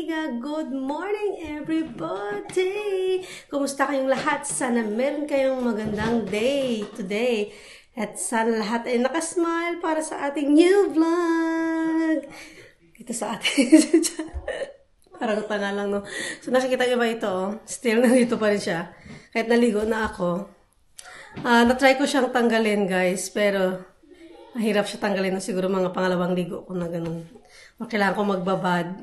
amiga. Good morning, everybody! Kumusta kayong lahat? Sana meron kayong magandang day today. At sana lahat ay nakasmile para sa ating new vlog. Ito sa atin. Parang tanga lang, no? So, nakikita nyo ba ito? Still, nandito pa rin siya. Kahit naligo na ako. Na-try ko siyang tanggalin, guys. Pero, mahirap siya tanggalin na siguro mga pangalawang ligo ko na ganun. Kailangan ko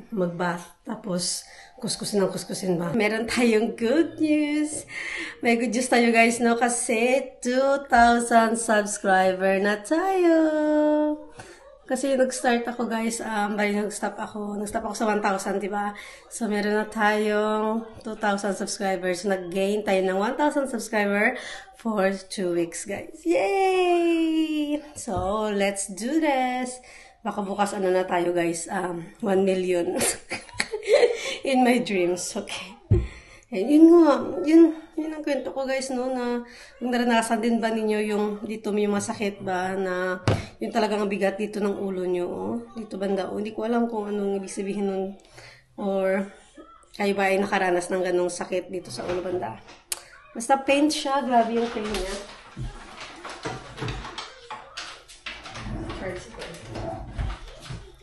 mag-bath, tapos kuskusin ba. Meron tayong good news. May good news tayo guys, no? Kasi 2,000 subscriber na tayo. Kasi nag-start ako guys, nag-stop ako sa 1,000, diba? So, meron na tayong 2,000 subscribers. Nag-gain tayo ng 1,000 subscriber for 2 weeks, guys. Yay! So, let's do this. Baka bukas na tayo, guys. 1 million. In my dreams. Okay. Yun ang kwento ko guys, no, na kung naranasan din ba ninyo yung dito may masakit ba na yung talagang ang bigat dito ng ulo nyo, oh, dito banda, oh, hindi ko alam kung anong ibig sabihin nun, or kayo ba ay nakaranas ng ganong sakit dito sa ulo banda. Basta pain siya, grabe yung pain niya.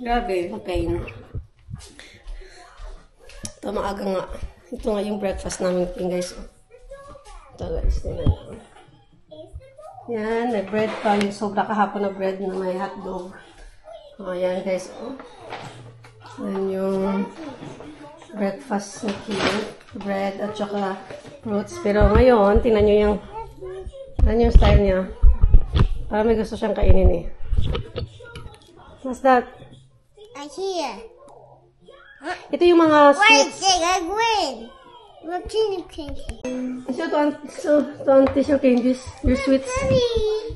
Grabe yung pain. Ito maaga nga. Ito nga yung breakfast namin guys. Ito guys. Yan, may bread pa. Yung sobra kahapon na bread na may hotdog. O, yan guys. Yan yung breakfast na cute. Bread at saka fruits. Pero ngayon, tingnan nyo yung style niya. Parang may gusto siyang kainin eh. What's that? I hear. Ito yung mga sweets. Wait. Look, candy. So, tissue candies. Your sweets.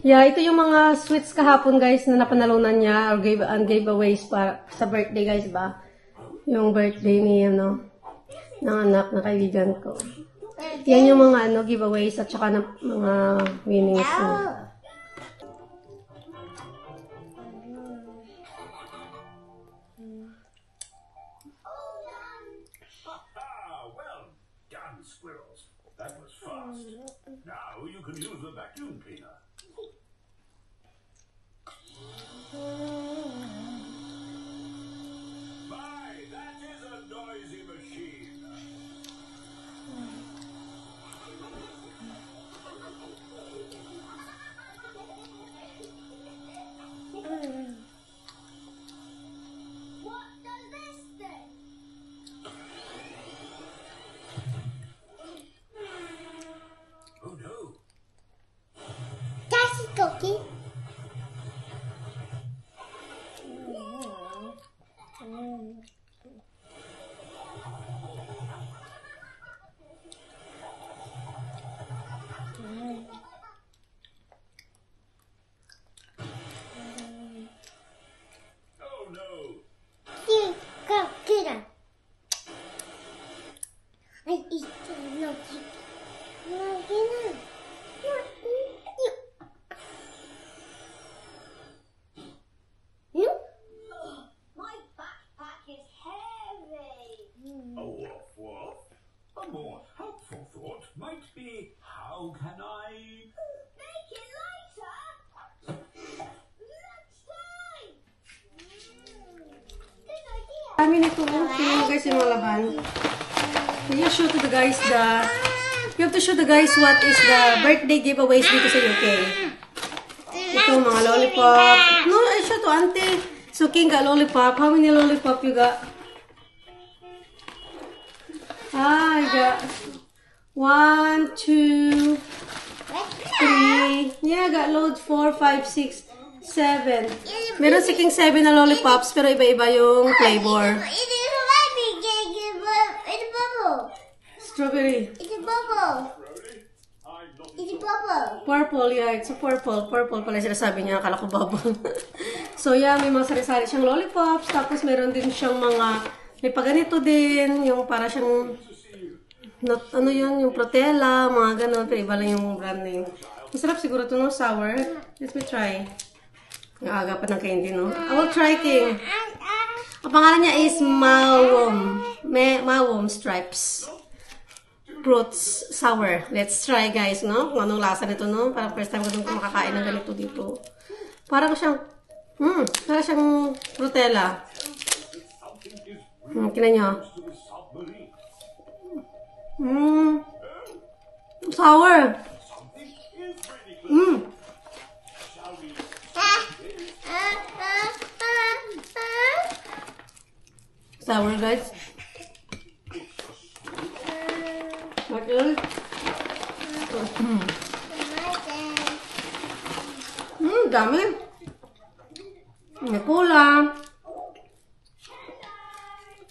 Yeah, ito yung mga sweets kahapon, guys, na napanalunan niya or giveaways para sa birthday, guys, ba? Yung birthday ni, ng anak na kaibigan ko. Yan yung mga, giveaways at saka na mga winnings. Squirrels. That was fast. Now you can use the vacuum cleaner. My, that is a noisy machine. What does this do? Oh no. That's a cookie. Oh no. Here, go, get her. I eat the no cookie. No, get her. My backpack is heavy. Oh, woof. A more helpful thought might be, how can I... Make it lighter. Lunchtime. Good idea. Kami nito, tingnan guys yung mga laban. You have to show the guys what is the birthday giveaways dito sa UK. Ito, mga lollipop. No, I show to auntie. So, King got lollipop. How many lollipop you got? I got 1, 2, 3. Yeah, I got loads. 4, 5, 6, 7. Meron si King 7 na lollipops, pero iba-iba yung flavor. It is a baby cake. It's a bubble. Strawberry. It's a bubble. It's a bubble. Purple, yeah. It's a purple. Purple pala sila sabi niya. Akala ko bubble. So, yeah. May mga sari-sari siyang lollipops. Tapos, meron din siyang mga... May paganito din. Yung para siyang... yung Protella. Mga ganun. Pero iba lang yung brand name. Masarap siguro ito, no? Sour. Let me try. Ang aga pa ng candy, no? I will try, King. Ang pangalan niya is Mawom. Mawom Stripes. Fruits sour. Let's try, guys, no? Kung anong lasa nito, no? Parang first time ko nung makakain ng ganito dito. Parang siyang, parang siyang frutella. Kinan nyo. Sour. Sour, guys. What else? Dami. May cola.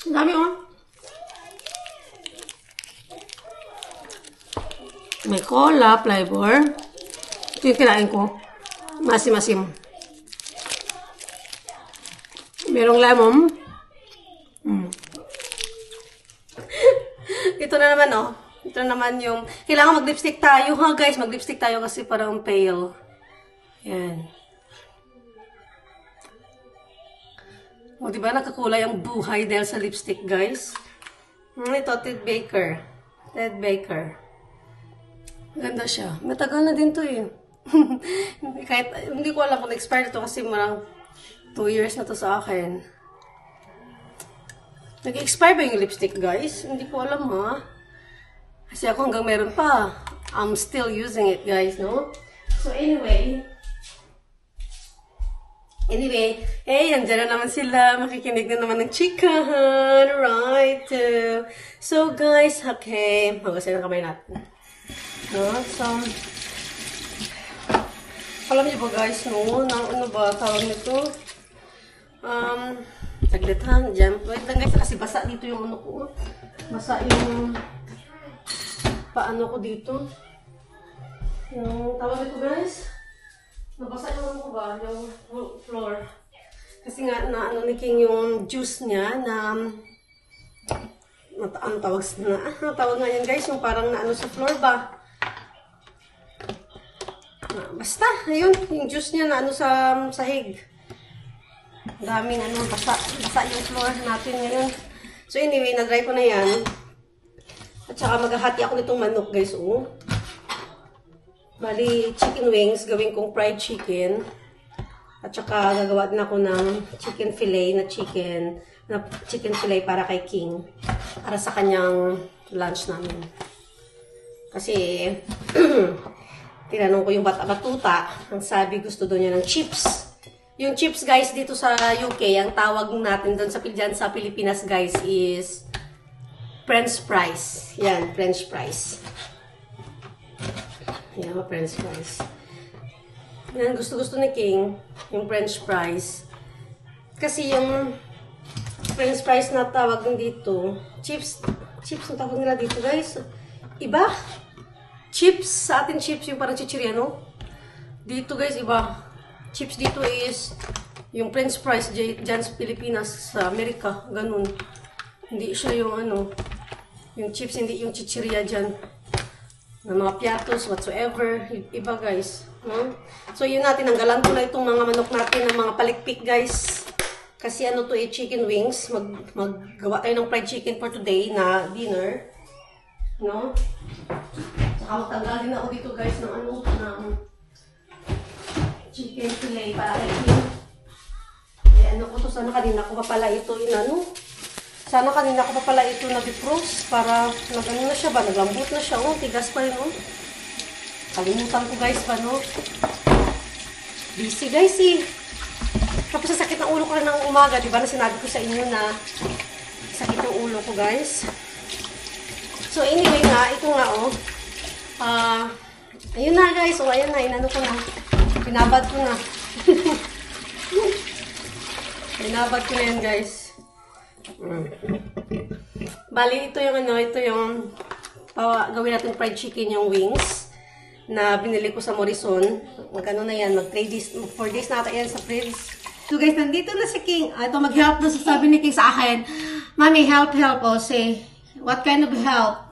Dami, oh. May cola, flavor. Ito yung kinain ko. Masim-masim. Merong lemon. Ito na naman, oh. Ito naman yung... Kailangan mag-lipstick tayo, ha, guys? Mag-lipstick tayo kasi parang pale. Yan. O, diba? Nakakulay ang buhay dahil sa lipstick, guys. Ito, Ted Baker. Ted Baker. Ganda siya. Matagal na din to, eh. Kahit, hindi ko alam kung expired ito kasi marang 2 years na to sa akin. Nag-expire ba yung lipstick, guys? Hindi ko alam, ha? Kasi ako hanggang meron pa. I'm still using it, guys, no? So, anyway, andyan na naman sila. Makikinig na naman ng chikahan. Right. So, guys, okay. Magasin ang kamay natin. No? So, alam niyo ba, guys, no? Ano ba tawag nito? Saglit, ha? Diyan. Wait lang, guys, kasi basa dito yung ano ko. Basa yung paano ko dito. Yung tawag nito, guys. Nabasa yung ano ko ba? Yung floor. Kasi nga, ano ni King yung juice niya na ano tawag nga yan, guys, yung parang naano sa floor ba? Basta, ayun, yung juice niya na ano sa sahig. Daming ano, basa yung floor natin ngayon. So anyway, na-dry ko na yan. At saka maghahati ako nitong manok, guys, oh. Bali, chicken wings, gawin kong fried chicken. At saka gagawa din ako ng chicken fillet na chicken fillet para kay King. Para sa kanyang lunch namin. Kasi, tinanong ko yung batuta. Ang sabi, gusto doon niya ng chips. Yung chips, guys, dito sa UK, ang tawag natin doon sa Pilipinas, guys, is French fries. Yan, French fries. Yan, French fries. Yan, gusto-gusto ni King, yung French fries. Kasi yung French fries na tawag dito, chips ang tawag nila dito, guys. Iba? Chips, sa atin chips, yung parang chichiriano. Dito, guys, iba. Chips dito is yung French fries dyan sa Pilipinas, sa Amerika, ganun. Hindi siya yung ano, yung chips, hindi yung chichiria dyan. Na mga piatos, whatsoever. Iba, guys. No? So, yun natin. Nanggalan ko na itong mga manok natin ng mga palikpik, guys. Kasi ano to eh, chicken wings. Maggawa tayo ng fried chicken for today na dinner. No? Saka magtanggal din ako dito, guys, ng ano, ng chicken fillet para kay King. Eh, ano ko to, sana kanina ko pa pala ito inano. Sana kanina ko pa pala ito nag-froze para nag-ano na siya ba? Naglambot na siya. Oh, tigas pa yun, oh. Kalimutan ko, guys, pa, no? Busy, guys, eh. Tapos sa sakit ng ulo ko rin ng umaga, di ba? Na sinabi ko sa inyo na sakit ng ulo ko, guys. So, anyway nga, ito nga, oh. Ayun na, guys. Oh, ayun na. Inano ko na. Pinabad ko na. Pinabad ko na yan, guys. Bali, ito yung ano, ito yung gawin natin fried chicken, yung wings na binili ko sa Morrison. Magkano na yan, 4 days na ata yan sa fridge. So guys, nandito na si King. Ito, mag-help na sasabi ni King sa akin. Mommy, help. O, say, what kind of help?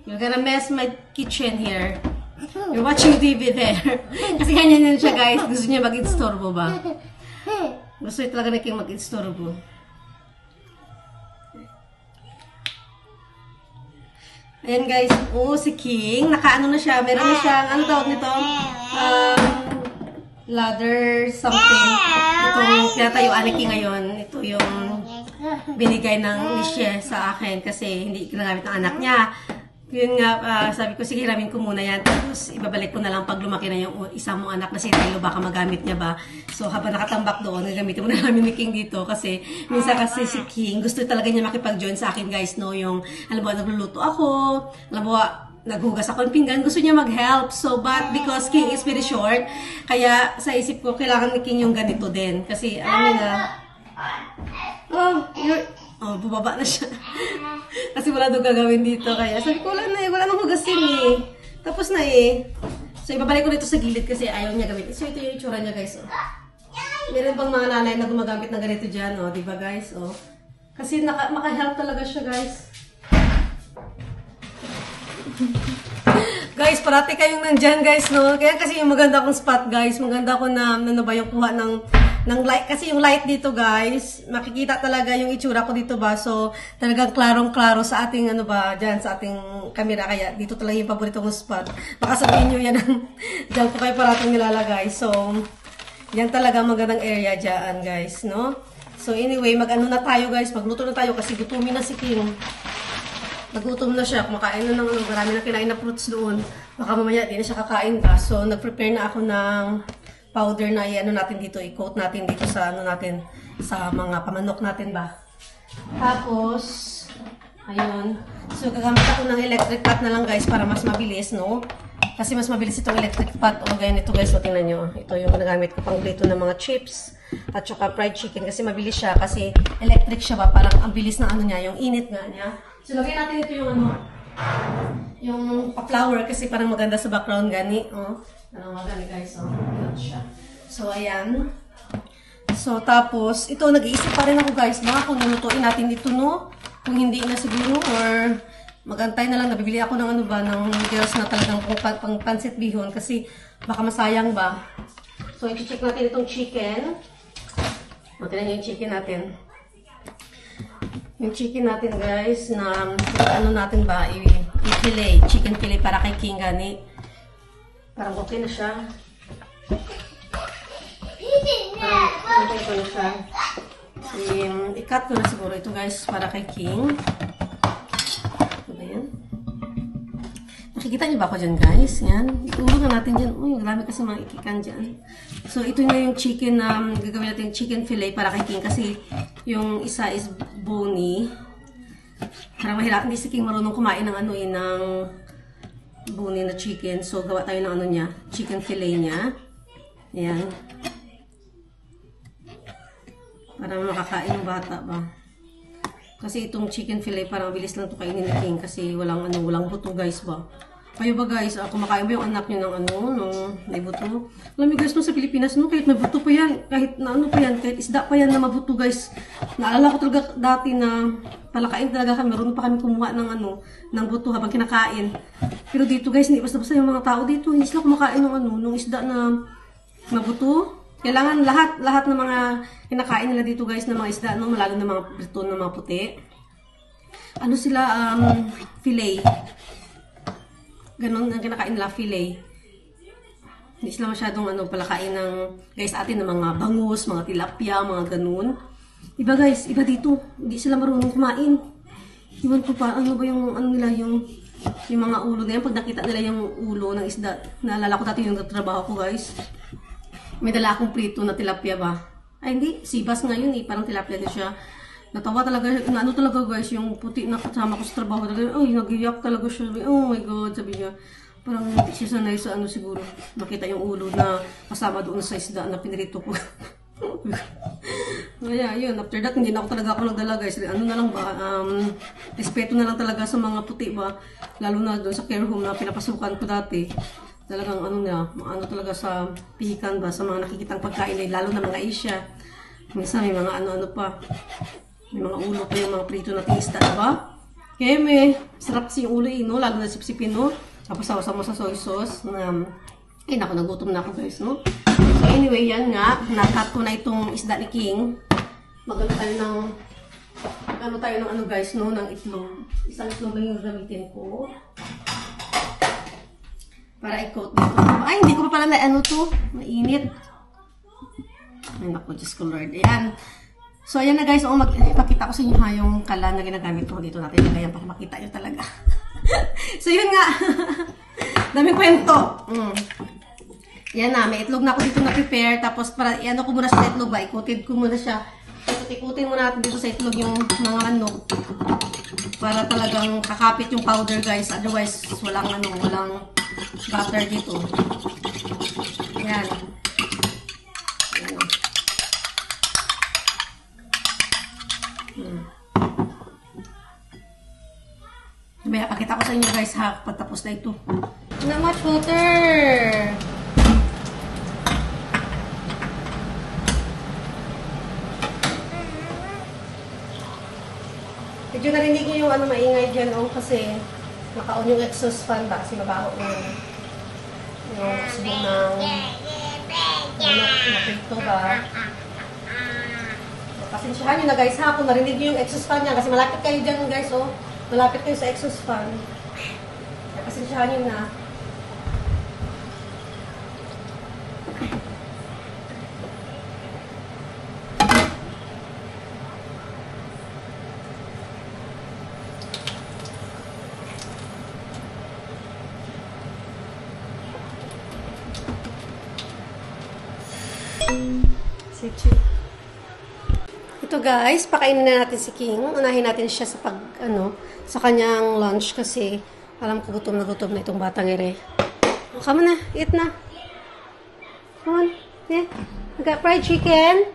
You're gonna mess my kitchen here. You're watching TV there. Kasi ganyan yun siya, guys. Gusto niya mag-instorbo ba? Gusto niya talaga na King mag-instorbo. Ayan guys, si King, nakaano na siya, meron na siyang, ano tawag nito? Ladder something. Itong tinatayuan ni King ngayon, ito yung binigay ng Michelle sa akin kasi hindi ginagamit ng anak niya. Yun nga, sabi ko, sige, hiramin ko muna yan. Tapos, ibabalik ko na lang pag lumaki na yung isang mong anak na si Tilo, baka magamit niya ba. So, habang nakatambak doon, gagamitin mo na namin ni King dito. Kasi, minsan kasi si King, gusto talaga niya makipag-join sa akin, guys, no? Yung, alam mo, nagluluto ako, alam mo, naghugas ako ng pinggan, gusto niya mag-help. So, but because King is very short, kaya sa isip ko, kailangan ni King yung ganito din. Kasi, alam niyo na, bubaba na siya. Kasi wala daw gagawin dito. Kaya sabi ko, wala nang hugasin eh. Tapos na eh. So, ibabalik ko dito sa gilid kasi ayaw niya gamitin. So, ito yung itsura niya, guys. Oh. Meron pang mga nanay na gumagamit ng ganito dyan. Oh. Diba, guys? Oh. Kasi maka-help talaga siya, guys. Guys, parati kayong nandyan, guys, no? Kaya kasi yung maganda kong spot, guys. Maganda ko na, ano ba, yung kuha ng light. Kasi yung light dito, guys, makikita talaga yung itsura ko dito ba. So, talagang klarong-klaro sa ating, ano ba, dyan, sa ating camera. Kaya, dito talaga yung paborito kong spot. Baka sabihin nyo yan, dyan ko kayo parating nilalagay. So, yan talaga magandang area dyan, guys, no? So, anyway, mag-ano na tayo, guys. Magluto na tayo kasi gutumin na si King. Nagutom na siya, kumakain na ng marami na kinain na fruits doon. Baka mamaya di na siya kakain pa. So, nag-prepare na ako ng powder na i-ano natin dito, i-coat natin dito sa ano natin, sa mga pamanok natin ba. Tapos, ayun. So, gagamit ako ng electric pot na lang, guys, para mas mabilis, no? Kasi mas mabilis itong electric pot. O, ganyan ito, guys. O, tingnan nyo. Ito yung ginagamit ko pang plito ng mga chips at saka fried chicken. Kasi mabilis siya. Kasi electric siya ba? Parang ang bilis ng ano niya, yung init nga niya. So, lagyan natin ito yung ano, yung pa-flower kasi parang maganda sa background gani. Oh, ano maganda, guys. Oh, ganyan siya. So, ayan. So, tapos, ito, nag-iisip pa rin ako, guys. Baka kung nilutuin natin dito, no? Kung hindi na siguro, or magantay na lang, nabibili ako ng ano ba, ng girls na talagang pang pansit bihon kasi baka masayang ba. So, i-check natin itong chicken. Matinan yung chicken natin. Yung chicken natin, guys, na ano natin ba, i-fillet, chicken fillet para kay King gani. Parang okay na siya. Parang okay na siya. I-cut ko na siguro ito, guys, para kay King. Nakikita niyo ba ako dyan, guys? Yan. Iulog na natin dyan. Uy, marami kasi mga ikikan dyan. So, ito na yung chicken na gagawin natin yung chicken fillet para kay King. Kasi yung isa is bony. Parang mahirap. Hindi si King marunong kumain ng ano ng bony na chicken. So, gawa tayo ng ano niya. Chicken fillet niya. Yan. Para makakain yung bata ba. Kasi itong chicken fillet parang bilis lang ito kainin ni King. Kasi walang buto, guys ba. Kayo ba, guys, kumakain ba yung anak nyo ng may buto? Alam mo, guys, no, sa Pilipinas, no, kahit may buto pa yan, kahit na ano pa yan, kahit isda pa yan na mabuto, guys. Naalala ko talaga dati na palakain talaga kami, meron pa kami kumuha ng buto habang kinakain. Pero dito, guys, hindi basta-basta yung mga tao dito, hindi sila kumakain ng isda na mabuto. Kailangan lahat ng mga kinakain nila dito, guys, ng mga isda, no, lalo na mga prito na mga puti. Ano sila, fillet. Ganon ang kinakain nila, fillet. Hindi sila masyadong palakain ng, guys, atin ng mga bangus, mga tilapia, mga ganun. Iba, guys, iba dito. Hindi sila marunong kumain. Iwan ko pa, ano ba yung, nila, yung mga ulo na yan. Pag nakita nila yung ulo ng isda, naalala ko dati yung trabaho ko, guys. May dala akong prito na tilapia ba? Ay, hindi. Sibas nga yun eh. Parang tilapia din siya. Natawa talaga, ano talaga, guys, yung puti na kasama ko sa trabaho talaga, ay, nagiyak talaga siya. Oh my God, sabi niya. Parang hindi siya sanay sa siguro. Makita yung ulo na kasama doon sa isda na pinirito ko. Kaya, yun. After that, hindi na talaga ako nagdala, guys. Ano na lang ba, respeto na lang talaga sa mga puti ba. Lalo na doon sa care home na pinapasukan ko dati. Talagang talaga sa pihikan ba, sa mga nakikitang pagkain, lalo na mga Asia. Minsan may mga ano pa. May mga ulo pa yung mga prito na tinista, diba? Kaya sarap kasi yung ulo no? Lalo na sipsipin, no? Tapos sawa mo sa soy sauce. Naku, nagutom na ako, guys, no? So anyway, yan nga. Nakat ko na itong isda ni King. Maganda tayo ng Mag-ano tayo ng ano guys, no? Ng itlog. Isang itlog lang yung gamitin ko. Para i-coat dito. Ay, hindi ko pa pala na ano to. Mainit. Ay, naku, Diyos ko Lord. Ayan. So, ayan na guys. Ipakita ko sa inyo ha yung kalan na ginagamit ko. Dito natin lagayan para makita nyo talaga. So, yun nga. Daming kwento. Yan na, may itlog na ako dito na-prepare. Tapos, para i-ano ko muna sa itlog ba? Ikutid ko muna siya. Ikutin muna natin dito sa itlog yung mga manok. Para talagang kakapit yung powder, guys. Otherwise, walang butter dito. Yan. May pakita ko sa inyo, guys, ha, pagtapos na ito. Not much water. Medyo narinig niyo yung maingay dyan, kasi naka-on yung exhaust fan ba? Kasi mabaho yung usbo ng napito ba? Pasensyahan nyo na guys ha, kung narinig niyo yung exhaust fan niya, kasi malapit kayo dyan guys, malapit kayo sa exhaust fan. Pasensyahan nyo na. Ito guys, pakainin na natin si King. Unahin natin siya sa sa kanyang lunch kasi alam ko gutom na itong batang ere. Come on na, eat na. Come on, yeah. I got fried chicken.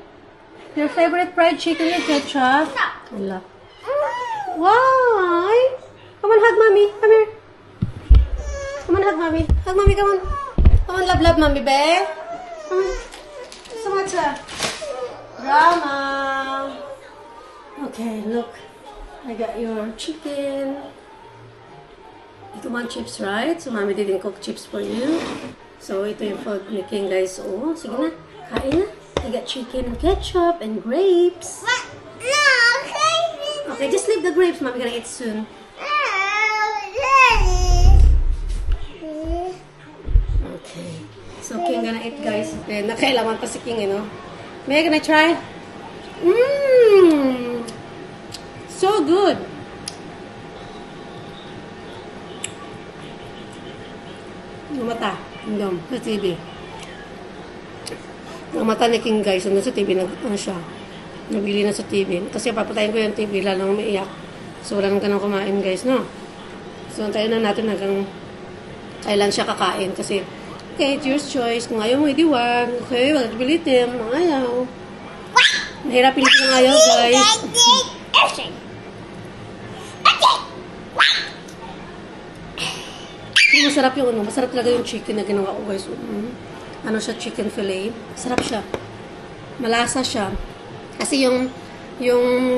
Your favorite fried chicken with ketchup? Wala. Why? Come on, hug mommy. Come here. Come on, hug mommy. Hug mommy, come on. Come on, love mommy, babe. Come on. So much drama. Okay, look. I got your chicken. You want chips, right? So, mommy didn't cook chips for you. So, ito yung food ni King, guys. Oh, sige na. Kain na. I got chicken and ketchup and grapes. No, okay, just leave the grapes. Mommy gonna eat soon. Okay. So, King gonna eat, guys. Then, nakailaman pa si King, May I gonna try? So good. Yung mata. Yung sa TV. Yung mata ni King, guys. Sa TV, siya. Nabili na sa TV. Kasi papatayin ko yung TV, lalong umiiyak. So, wala nang ganang kumain, guys, no? So, antayin na natin hanggang kailan siya kakain. Kasi, okay, it's your choice. Kung ayaw mo, hindi wag. Okay, wag pilitin. Kung ayaw. Mahirap pilitin ng ayaw, guys. Masarap yung masarap talaga yung chicken na ginawa ko, guys. Ano siya, chicken fillet. Masarap siya. Malasa siya. Kasi yung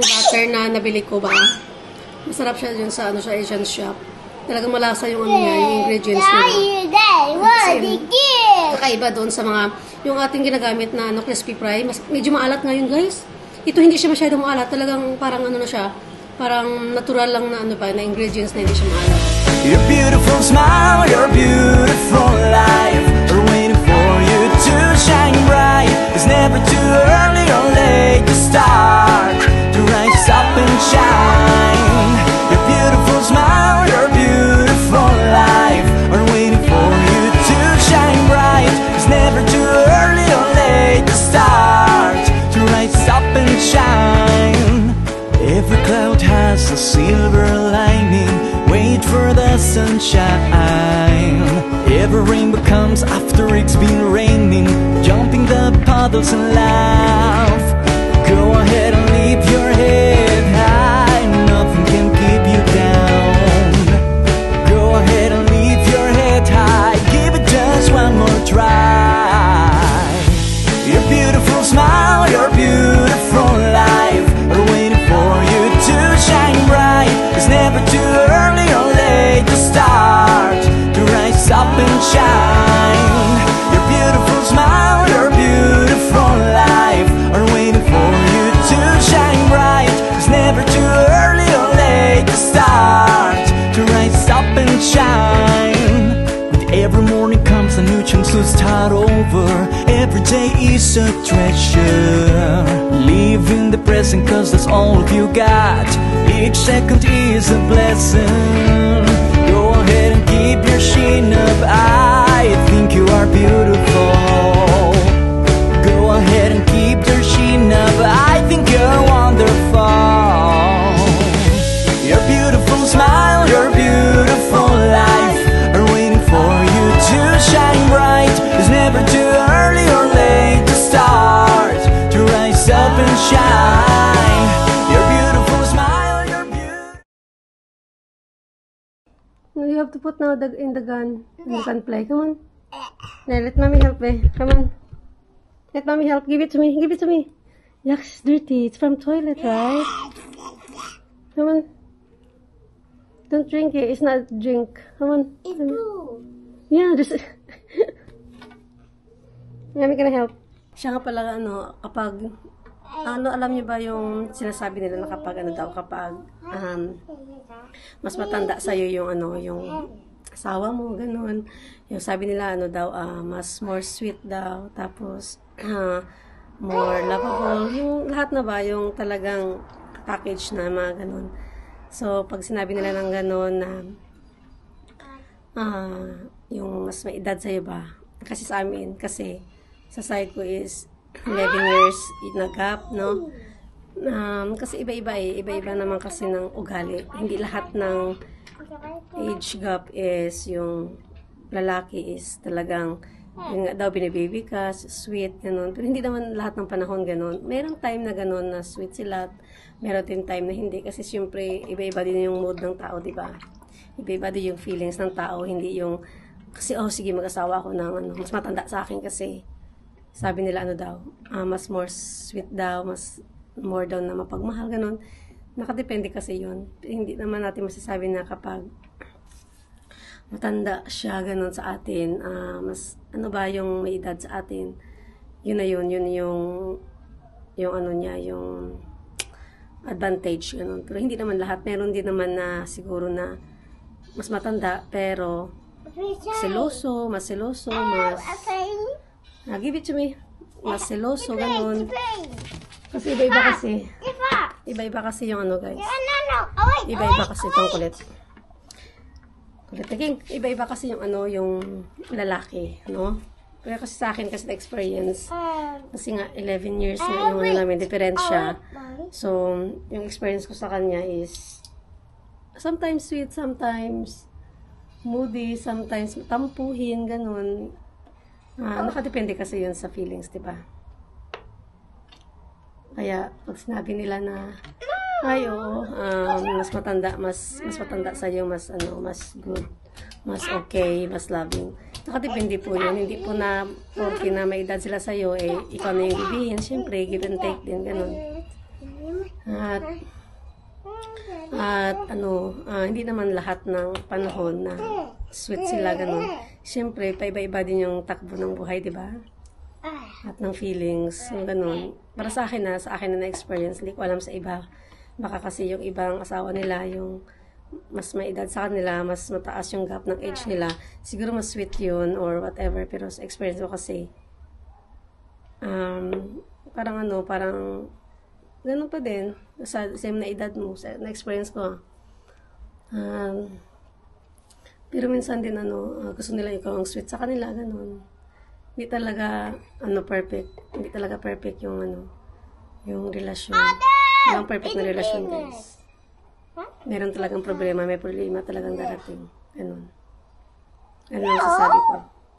butter na nabili ko ba, masarap siya yun sa siya, Asian shop. Talagang malasa yung niya, yung ingredients nila. Kakaiba doon sa mga, yung ating ginagamit na crispy fry, medyo maalat ngayon, guys. Ito hindi siya masyadong maalat, talagang parang na siya, parang natural lang na na ingredients na hindi siya maalat. Your beautiful smile, your beautiful life are waiting for you to shine bright. It's never too early or late to start, to rise up and shine. Your beautiful smile, your beautiful life are waiting for you to shine bright. It's never too early or late to start, to rise up and shine. Every cloud has a silver lining. Wait for the sunshine. Every rainbow comes after it's been raining. Jumping the puddles and laugh. Go ahead and lift your head high. Nothing can keep you down. Go ahead and lift your head high. Give it just one more try. Your beautiful smile, your beautiful life are waiting for you to shine bright. It's never too early or late to start, to rise up and shine. Your beautiful smile, your beautiful life are waiting is a treasure. Live in the present, cause that's all you got. Each second is a blessing. Go ahead and keep your chin up. I think you are beautiful. Go ahead and keep your chin up. I think you're wonderful. Your beautiful smile, your beautiful life are waiting for you to shine bright. It's never too early or late to start, to rise up and shine. Your beautiful smile, your beautiful. No, you have to put now in the gun. And you can play. Come on. Yeah, let mommy help, eh. Come on. Let mommy help. Give it to me. Give it to me. Yuck, it's dirty. It's from toilet, right? Come on. Don't drink it. It's not a drink. Come on. It's blue. Yeah, just... Mommy gonna help. Siya nga pala, kapag... alam niyo ba yung sinasabi nila na kapag, kapag... mas matanda sa'yo yung, yung asawa mo, ganun. Yung sabi nila, mas more sweet daw. Tapos, more lovable. Yung lahat na ba, yung talagang package na mga ganun. So, pag sinabi nila ng gano'n na yung mas may edad sa'yo ba? Kasi sa amin, kasi sa side ko is 11 years na gap, no? Kasi iba-iba iba-iba naman kasi ng ugali. Hindi lahat ng age gap is yung lalaki is talagang yung daw binibaby ka, sweet, gano'n. Pero hindi naman lahat ng panahon gano'n. Merong time na gano'n na sweet sila. Meron din time na hindi. Kasi siyempre, iba-iba din yung mood ng tao, di ba? Iba-iba din yung feelings ng tao. Hindi yung, kasi sige, mag-asawa ako ng mas matanda sa akin kasi sabi nila mas more sweet daw, mas more daw na mapagmahal, gano'n. Nakadepende kasi yun. Hindi naman natin masasabi na kapag matanda siya, ganun sa atin, mas, yung may edad sa atin, yun yung niya, yung advantage, ganun. Pero hindi naman lahat, meron din naman na siguro na mas matanda, pero seloso, mas give it to me, mas seloso, ganun. Kasi iba-iba kasi yung guys. Iba-iba kasi itong kulit. Iba-iba kasi yung yung lalaki, no? Pero kasi sa akin, kasi na-experience, kasi nga 11 years na yung namin, diferensya. So, yung experience ko sa kanya is sometimes sweet, sometimes moody, sometimes tampuhin, ganun. Nakadepende kasi yun sa feelings, diba? Kaya, pag sinabi nila na mas matanda sa'yo, mas good, mas okay, mas loving. Nakadepende po yun. Hindi po na, porque na may edad sila sa'yo, ikaw na yung bibihin. Siyempre, give and take din, ganun. Hindi naman lahat ng panahon na sweet sila, ganun. Siyempre, paiba-iba din yung takbo ng buhay, di ba? At ng feelings, yung ganun. Para sa akin na na-experience, hindi ko alam sa iba. Baka kasi yung ibang asawa nila, yung mas may edad sa kanila, mas mataas yung gap ng age nila, siguro mas sweet yun or whatever. Pero sa experience ko kasi, parang ganun pa din, sa same na edad mo, sa na-experience ko. Pero minsan din, gusto nila ikaw ang sweet sa kanila, ganun. Hindi talaga, perfect. Hindi talaga perfect yung, yung relasyon. Walang perfect na relasyon, guys. Meron talagang problema, may problema talagang darating. Ganun. Ano ang sasabi ko.